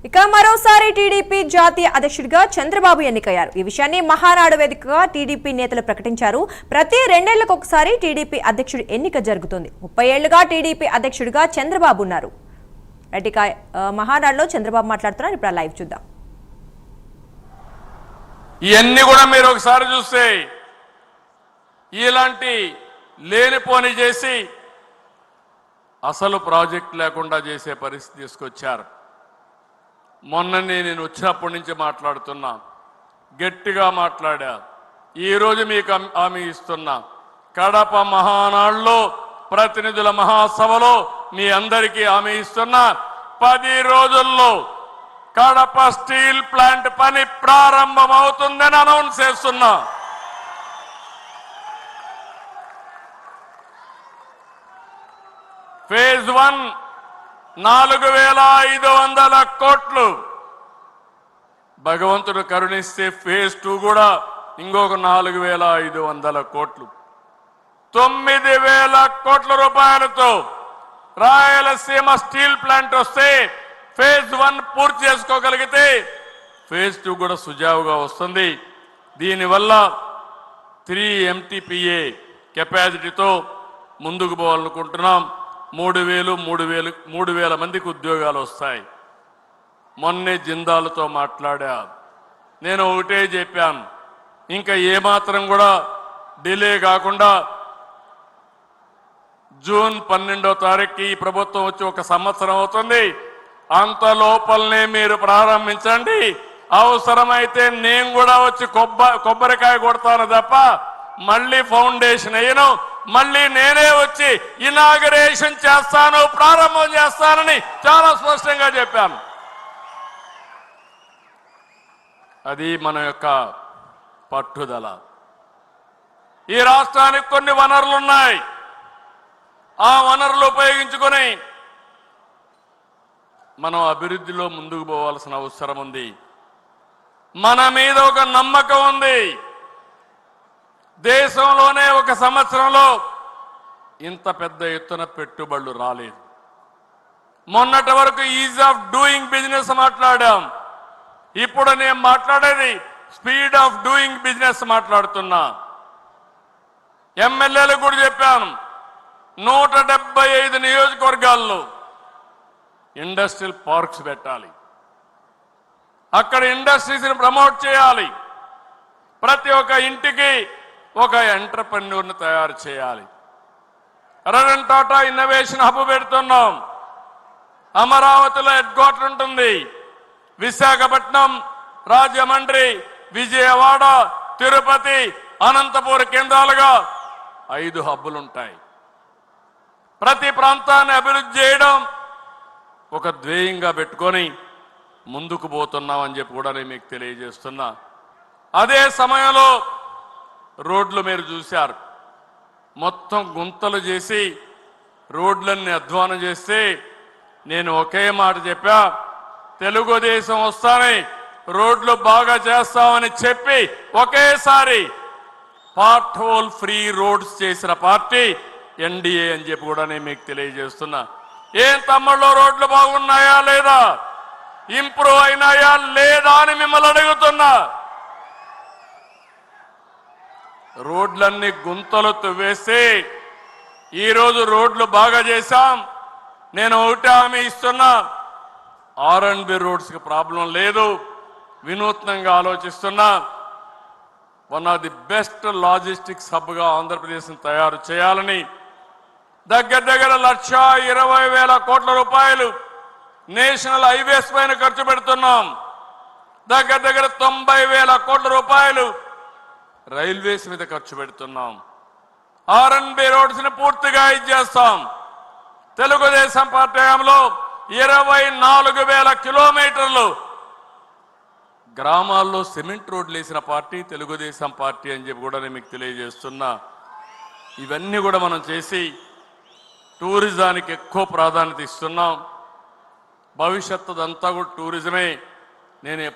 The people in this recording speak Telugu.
ఇక మరోసారి టీడీపీ జాతీయ అధ్యక్షుడిగా చంద్రబాబు ఎన్నికయ్యారు. ఈ విషయాన్ని మహానాడు వేదికగా టీడీపీ నేతలు ప్రకటించారు. ప్రతి 2 ఏళ్లకు ఒకసారి టీడీపీ అధ్యక్షుడి ఎన్నిక జరుగుతుంది. 30 ఏళ్లుగా టీడీపీ అధ్యక్షుడిగా చంద్రబాబు ఉన్నారు. ఇక మహానాడులో చంద్రబాబు మాట్లాడుతున్నారు. ఇప్పుడు లైవ్ చూద్దాం. ఇవన్నీ కూడా మీరు ఒకసారి చూస్తే ఇలాంటి లేనిపోని చేసి అసలు ప్రాజెక్ట్ లేకుండా చేసే పరిస్థితి తీసుకొచ్చారు. మొన్ననే నేను వచ్చినప్పటి నుంచి మాట్లాడుతున్నా, గట్టిగా మాట్లాడా. ఈరోజు మీకు హామీ ఇస్తున్నా, కడప మహానాడులో ప్రతినిధుల మహాసభలో మీ అందరికీ హామీ ఇస్తున్నా, 10 రోజుల్లో కడప స్టీల్ ప్లాంట్ పని ప్రారంభమవుతుందని అనౌన్స్ చేస్తున్నా. ఫేజ్ 1 4,500 కోట్లు. భగవంతుడు కరుణిస్తే ఫేజ్ 2 కూడా ఇంకొక 4,500 కోట్లు. 9,000 కోట్ల రూపాయలతో రాయలసీమ స్టీల్ ప్లాంట్ వస్తే ఫేజ్ 1 పూర్తి చేసుకోగలిగితే ఫేజ్ 2 కూడా సుజావుగా వస్తుంది. దీనివల్ల 3 MTPA కెపాసిటీతో ముందుకు పోవాలనుకుంటున్నాం. 3,000 మందికి ఉద్యోగాలు వస్తాయి. మొన్నే జిందాల్తో మాట్లాడా. నేను ఒకటే చెప్పాను, ఇంకా ఏమాత్రం కూడా డిలే కాకుండా జూన్ 12వ తారీఖుకి ఈ ప్రభుత్వం వచ్చి 1 సంవత్సరం అవుతుంది. అంత లోపలనే మీరు ప్రారంభించండి. అవసరమైతే నేను కూడా వచ్చి కొబ్బరికాయ కొడతాను తప్ప మళ్ళీ ఫౌండేషన్ అయ్యను, మళ్ళీ నేనే వచ్చి ఇనాగరేషన్ చేస్తాను, ప్రారంభం చేస్తానని చాలా స్పష్టంగా చెప్పాను. అది మన యొక్క పట్టుదల. ఈ రాష్ట్రానికి కొన్ని వనరులు ఉన్నాయి. ఆ వనరులు ఉపయోగించుకొని మనం అభివృద్ధిలో ముందుకు పోవాల్సిన అవసరం ఉంది. మన మీద ఒక నమ్మకం ఉంది. దేశంలోనే 1 సంవత్సరంలో ఇంత పెద్ద ఎత్తున పెట్టుబడులు రాలేదు. మొన్నటి వరకు ఈజ్ ఆఫ్ డూయింగ్ బిజినెస్ మాట్లాడాం. ఇప్పుడు నేను మాట్లాడేది స్పీడ్ ఆఫ్ డూయింగ్ బిజినెస్ మాట్లాడుతున్నా. ఎమ్మెల్యేలకు కూడా చెప్పాను, 175 నియోజకవర్గాల్లో ఇండస్ట్రియల్ పార్క్స్ పెట్టాలి. అక్కడ ఇండస్ట్రీస్ని ప్రమోట్ చేయాలి. ప్రతి ఒక్క ఇంటికి ఒక ఎంటర్‌ప్రెన్యూర్ని తయారు చేయాలి. రతన్ టాటా ఇన్నోవేషన్ హబ్ పెడుతున్నాం. అమరావతిలో హెడ్ క్వార్టర్ ఉంటుంది. విశాఖపట్నం, రాజమండ్రి, విజయవాడ, తిరుపతి, అనంతపురం కేంద్రాలుగా 5 హబ్బులు ఉంటాయి. ప్రతి ప్రాంతాన్ని అభివృద్ధి చేయడం ఒక ధ్యేయంగా పెట్టుకొని ముందుకు పోతున్నామని చెప్పి కూడా నేను మీకు తెలియజేస్తున్నా. అదే సమయంలో రోడ్లు మీరు చూశారు, మొత్తం గుంతలు చేసి రోడ్లన్నీ అధ్వానం చేస్తే నేను ఒకే మాట చెప్పా, తెలుగుదేశం వస్తానే రోడ్లు బాగా చేస్తామని చెప్పి ఒకేసారి పార్ట్ హోల్ ఫ్రీ రోడ్స్ చేసిన పార్టీ ఎన్డీఏ అని చెప్పి కూడా నేను మీకు తెలియజేస్తున్నా. ఏం తమ్ముళ్ళు, రోడ్లు బాగున్నాయా లేదా, ఇంప్రూవ్ అయినాయా లేదా అని మిమ్మల్ని అడుగుతున్నా. రోడ్లన్నీ గుంతలు తువ్వేసి ఈరోజు రోడ్లు బాగా చేశాం. నేను ఒకటే హామీ ఇస్తున్నా, R&B రోడ్స్కి ప్రాబ్లం లేదు. వినూత్నంగా ఆలోచిస్తున్నా. One of the best logistics హబ్గా ఆంధ్రప్రదేశ్ని తయారు చేయాలని దగ్గర 1,20,000 కోట్ల రూపాయలు నేషనల్ హైవేస్ పైన ఖర్చు పెడుతున్నాం. దగ్గర 90,000 కోట్ల రూపాయలు రైల్వేస్ మీద ఖర్చు పెడుతున్నాం. R&B రోడ్స్ ని పూర్తిగా ఇచ్చేస్తాం. తెలుగుదేశం పార్టీ హయాంలో 24,000 కిలోమీటర్లు గ్రామాల్లో సిమెంట్ రోడ్లు వేసిన పార్టీ తెలుగుదేశం పార్టీ అని చెప్పి కూడా నేను మీకు తెలియజేస్తున్నా. ఇవన్నీ కూడా మనం చేసి టూరిజానికి ఎక్కువ ప్రాధాన్యత ఇస్తున్నాం. భవిష్యత్తు అంతా కూడా టూరిజమే. నేను